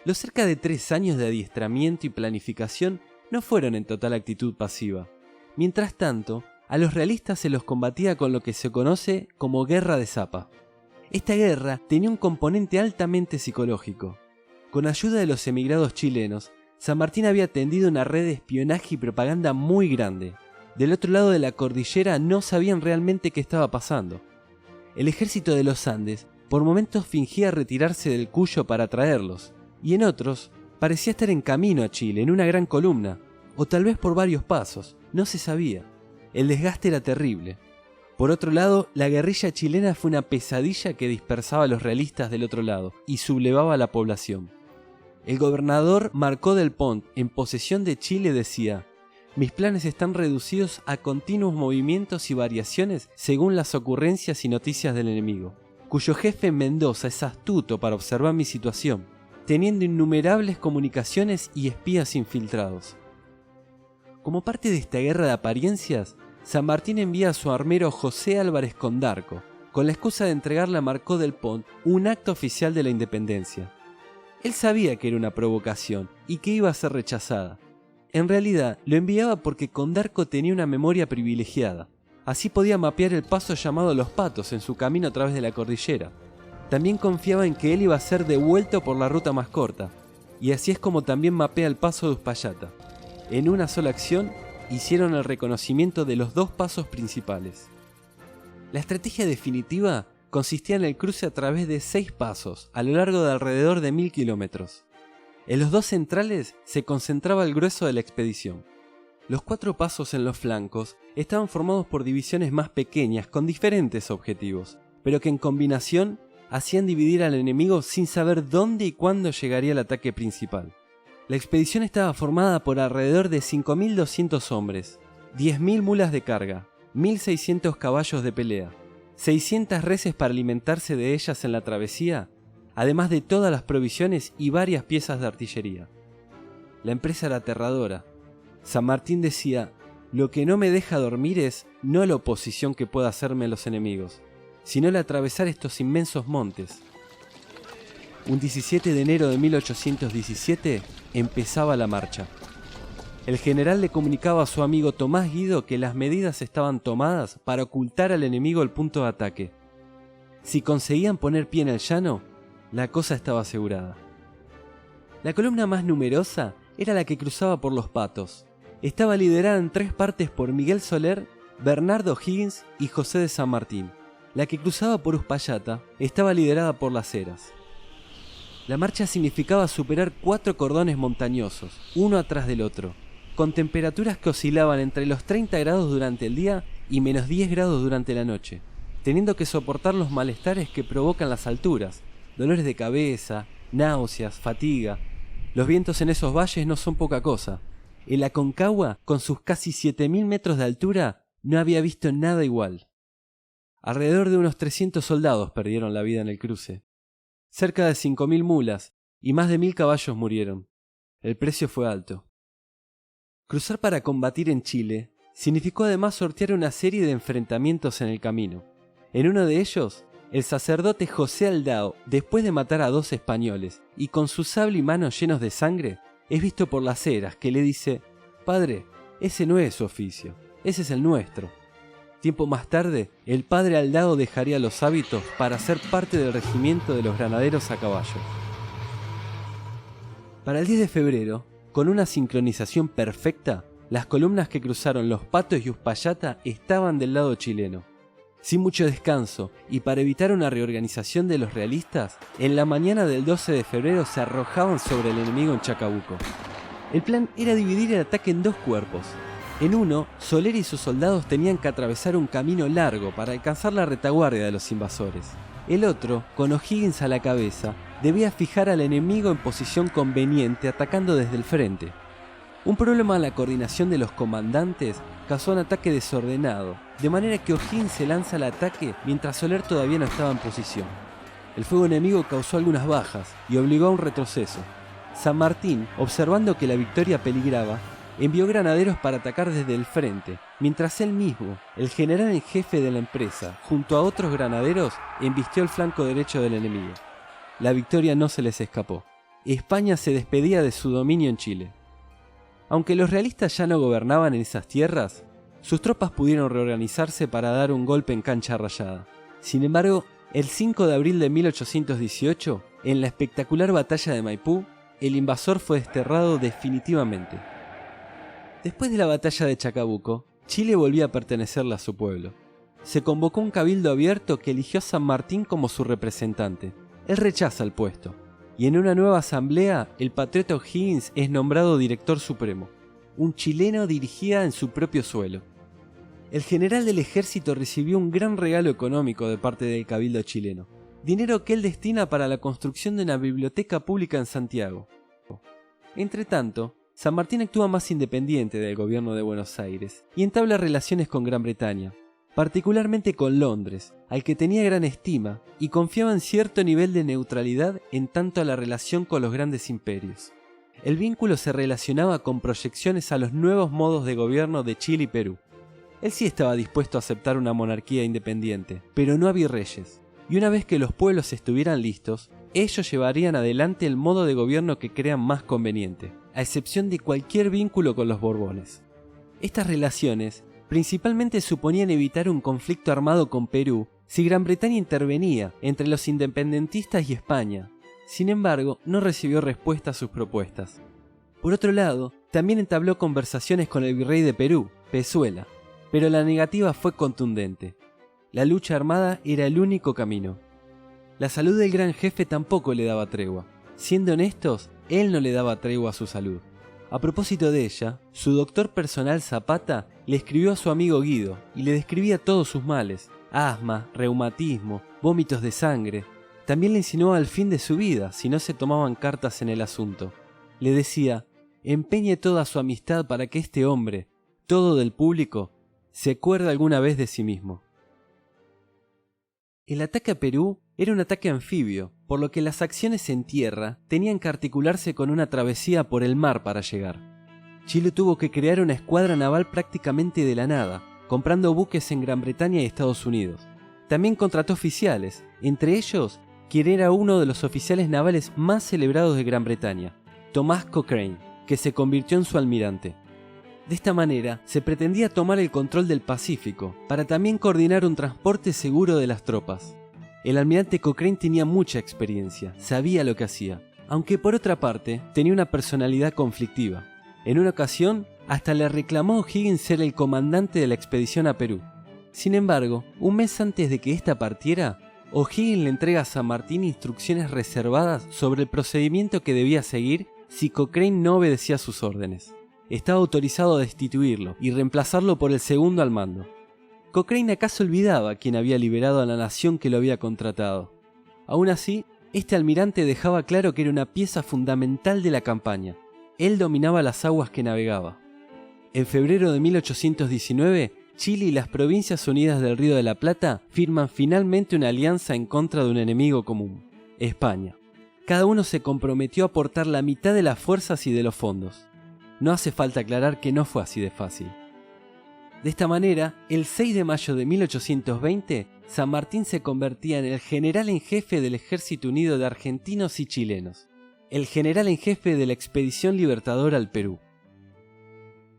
Los cerca de 3 años de adiestramiento y planificación no fueron en total actitud pasiva. Mientras tanto, a los realistas se los combatía con lo que se conoce como guerra de Zapa. Esta guerra tenía un componente altamente psicológico. Con ayuda de los emigrados chilenos, San Martín había tendido una red de espionaje y propaganda muy grande. Del otro lado de la cordillera no sabían realmente qué estaba pasando. El ejército de los Andes por momentos fingía retirarse del Cuyo para traerlos, y en otros parecía estar en camino a Chile, en una gran columna, o tal vez por varios pasos, no se sabía. El desgaste era terrible. Por otro lado, la guerrilla chilena fue una pesadilla que dispersaba a los realistas del otro lado y sublevaba a la población. El gobernador Marcó del Pont, en posesión de Chile, decía: «Mis planes están reducidos a continuos movimientos y variaciones según las ocurrencias y noticias del enemigo, cuyo jefe Mendoza es astuto para observar mi situación, teniendo innumerables comunicaciones y espías infiltrados». Como parte de esta guerra de apariencias, San Martín envía a su armero José Álvarez Condarco, con la excusa de entregarle a Marcó del Pont un acto oficial de la independencia. Él sabía que era una provocación y que iba a ser rechazada. En realidad, lo enviaba porque Condarco tenía una memoria privilegiada. Así podía mapear el paso llamado Los Patos en su camino a través de la cordillera. También confiaba en que él iba a ser devuelto por la ruta más corta, y así es como también mapea el paso de Uspallata. En una sola acción, hicieron el reconocimiento de los 2 pasos principales. La estrategia definitiva consistía en el cruce a través de 6 pasos, a lo largo de alrededor de 1000 kilómetros. En los 2 centrales se concentraba el grueso de la expedición. Los 4 pasos en los flancos estaban formados por divisiones más pequeñas con diferentes objetivos, pero que en combinación hacían dividir al enemigo sin saber dónde y cuándo llegaría el ataque principal. La expedición estaba formada por alrededor de 5.200 hombres, 10.000 mulas de carga, 1.600 caballos de pelea, 600 reses para alimentarse de ellas en la travesía, además de todas las provisiones y varias piezas de artillería. La empresa era aterradora. San Martín decía: «Lo que no me deja dormir es no la oposición que pueda hacerme los enemigos, sino el atravesar estos inmensos montes». Un 17 de enero de 1817 empezaba la marcha. El general le comunicaba a su amigo Tomás Guido que las medidas estaban tomadas para ocultar al enemigo el punto de ataque. Si conseguían poner pie en el llano, la cosa estaba asegurada. La columna más numerosa era la que cruzaba por Los Patos. Estaba liderada en 3 partes por Miguel Soler, Bernardo Higgins y José de San Martín. La que cruzaba por Uspallata estaba liderada por Las Heras. La marcha significaba superar 4 cordones montañosos, uno atrás del otro, con temperaturas que oscilaban entre los 30 grados durante el día y menos 10 grados durante la noche, teniendo que soportar los malestares que provocan las alturas, dolores de cabeza, náuseas, fatiga. Los vientos en esos valles no son poca cosa. El Aconcagua, con sus casi 7.000 metros de altura, no había visto nada igual. Alrededor de unos 300 soldados perdieron la vida en el cruce. Cerca de 5.000 mulas y más de 1.000 caballos murieron. El precio fue alto. Cruzar para combatir en Chile significó además sortear una serie de enfrentamientos en el camino. En uno de ellos, el sacerdote José Aldao, después de matar a 2 españoles y con su sable y manos llenos de sangre, es visto por Las Heras, que le dice: «Padre, ese no es su oficio, ese es el nuestro». Tiempo más tarde, el padre Aldao dejaría los hábitos para ser parte del regimiento de los granaderos a caballo. Para el 10 de febrero, con una sincronización perfecta, las columnas que cruzaron Los Patos y Uspallata estaban del lado chileno. Sin mucho descanso y para evitar una reorganización de los realistas, en la mañana del 12 de febrero se arrojaban sobre el enemigo en Chacabuco. El plan era dividir el ataque en 2 cuerpos. En uno, Soler y sus soldados tenían que atravesar un camino largo para alcanzar la retaguardia de los invasores. El otro, con O'Higgins a la cabeza, debía fijar al enemigo en posición conveniente atacando desde el frente. Un problema en la coordinación de los comandantes causó un ataque desordenado, de manera que O'Higgins se lanza al ataque mientras Soler todavía no estaba en posición. El fuego enemigo causó algunas bajas y obligó a un retroceso. San Martín, observando que la victoria peligraba, envió granaderos para atacar desde el frente, mientras él mismo, el general en jefe de la empresa, junto a otros granaderos, embistió el flanco derecho del enemigo. La victoria no se les escapó. España se despedía de su dominio en Chile. Aunque los realistas ya no gobernaban en esas tierras, sus tropas pudieron reorganizarse para dar un golpe en cancha rayada. Sin embargo, el 5 de abril de 1818, en la espectacular batalla de Maipú, el invasor fue desterrado definitivamente. Después de la batalla de Chacabuco, Chile volvía a pertenecerle a su pueblo. Se convocó un cabildo abierto que eligió a San Martín como su representante. Él rechaza el puesto, y en una nueva asamblea, el patriota O'Higgins es nombrado director supremo. Un chileno dirigía en su propio suelo. El general del ejército recibió un gran regalo económico de parte del cabildo chileno, dinero que él destina para la construcción de una biblioteca pública en Santiago. Entretanto, San Martín actúa más independiente del gobierno de Buenos Aires y entabla relaciones con Gran Bretaña, particularmente con Londres, al que tenía gran estima y confiaba en cierto nivel de neutralidad en tanto a la relación con los grandes imperios. El vínculo se relacionaba con proyecciones a los nuevos modos de gobierno de Chile y Perú. Él sí estaba dispuesto a aceptar una monarquía independiente, pero no a virreyes, y una vez que los pueblos estuvieran listos, ellos llevarían adelante el modo de gobierno que crean más conveniente, a excepción de cualquier vínculo con los Borbones. Estas relaciones principalmente suponían evitar un conflicto armado con Perú si Gran Bretaña intervenía entre los independentistas y España. Sin embargo, no recibió respuesta a sus propuestas. Por otro lado, también entabló conversaciones con el virrey de Perú, Pezuela, pero la negativa fue contundente. La lucha armada era el único camino. La salud del gran jefe tampoco le daba tregua. Siendo honestos, él no le daba tregua a su salud. A propósito de ella, su doctor personal Zapata le escribió a su amigo Guido y le describía todos sus males: asma, reumatismo, vómitos de sangre. También le insinuaba el fin de su vida si no se tomaban cartas en el asunto. Le decía: empeñe toda su amistad para que este hombre, todo del público, se acuerde alguna vez de sí mismo. El ataque a Perú era un ataque anfibio, por lo que las acciones en tierra tenían que articularse con una travesía por el mar para llegar. Chile tuvo que crear una escuadra naval prácticamente de la nada, comprando buques en Gran Bretaña y Estados Unidos. También contrató oficiales, entre ellos quien era uno de los oficiales navales más celebrados de Gran Bretaña, Thomas Cochrane, que se convirtió en su almirante. De esta manera, se pretendía tomar el control del Pacífico, para también coordinar un transporte seguro de las tropas. El almirante Cochrane tenía mucha experiencia, sabía lo que hacía, aunque por otra parte, tenía una personalidad conflictiva. En una ocasión, hasta le reclamó a O'Higgins ser el comandante de la expedición a Perú. Sin embargo, un mes antes de que ésta partiera, O'Higgins le entrega a San Martín instrucciones reservadas sobre el procedimiento que debía seguir si Cochrane no obedecía sus órdenes. Estaba autorizado a destituirlo y reemplazarlo por el segundo al mando. Cochrane acaso olvidaba quién había liberado a la nación que lo había contratado. Aún así, este almirante dejaba claro que era una pieza fundamental de la campaña. Él dominaba las aguas que navegaba. En febrero de 1819, Chile y las Provincias Unidas del Río de la Plata firman finalmente una alianza en contra de un enemigo común, España. Cada uno se comprometió a aportar la mitad de las fuerzas y de los fondos. No hace falta aclarar que no fue así de fácil. De esta manera, el 6 de mayo de 1820, San Martín se convertía en el general en jefe del Ejército Unido de Argentinos y Chilenos, el general en jefe de la Expedición Libertadora al Perú.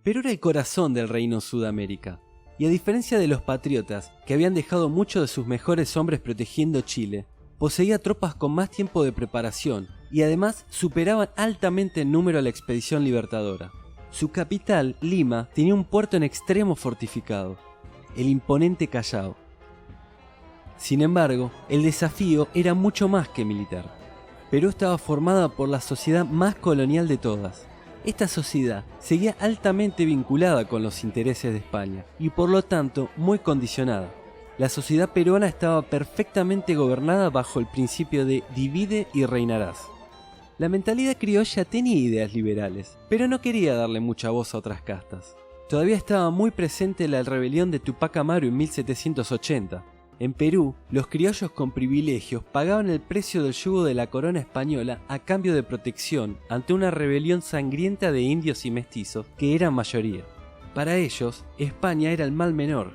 Perú era el corazón del reino Sudamérica, y a diferencia de los patriotas, que habían dejado muchos de sus mejores hombres protegiendo Chile, poseía tropas con más tiempo de preparación y además superaban altamente en número a la Expedición Libertadora. Su capital, Lima, tenía un puerto en extremo fortificado, el imponente Callao. Sin embargo, el desafío era mucho más que militar. Perú estaba formada por la sociedad más colonial de todas. Esta sociedad seguía altamente vinculada con los intereses de España y por lo tanto muy condicionada. La sociedad peruana estaba perfectamente gobernada bajo el principio de divide y reinarás. La mentalidad criolla tenía ideas liberales, pero no quería darle mucha voz a otras castas. Todavía estaba muy presente la rebelión de Tupac Amaru en 1780. En Perú, los criollos con privilegios pagaban el precio del yugo de la corona española a cambio de protección ante una rebelión sangrienta de indios y mestizos que eran mayoría. Para ellos, España era el mal menor.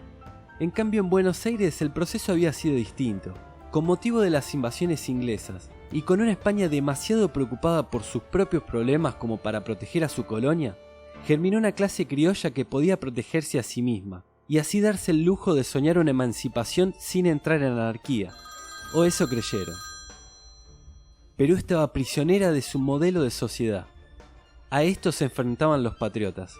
En cambio, en Buenos Aires el proceso había sido distinto. Con motivo de las invasiones inglesas, y con una España demasiado preocupada por sus propios problemas como para proteger a su colonia, germinó una clase criolla que podía protegerse a sí misma, y así darse el lujo de soñar una emancipación sin entrar en anarquía. O eso creyeron. Perú estaba prisionera de su modelo de sociedad. A esto se enfrentaban los patriotas.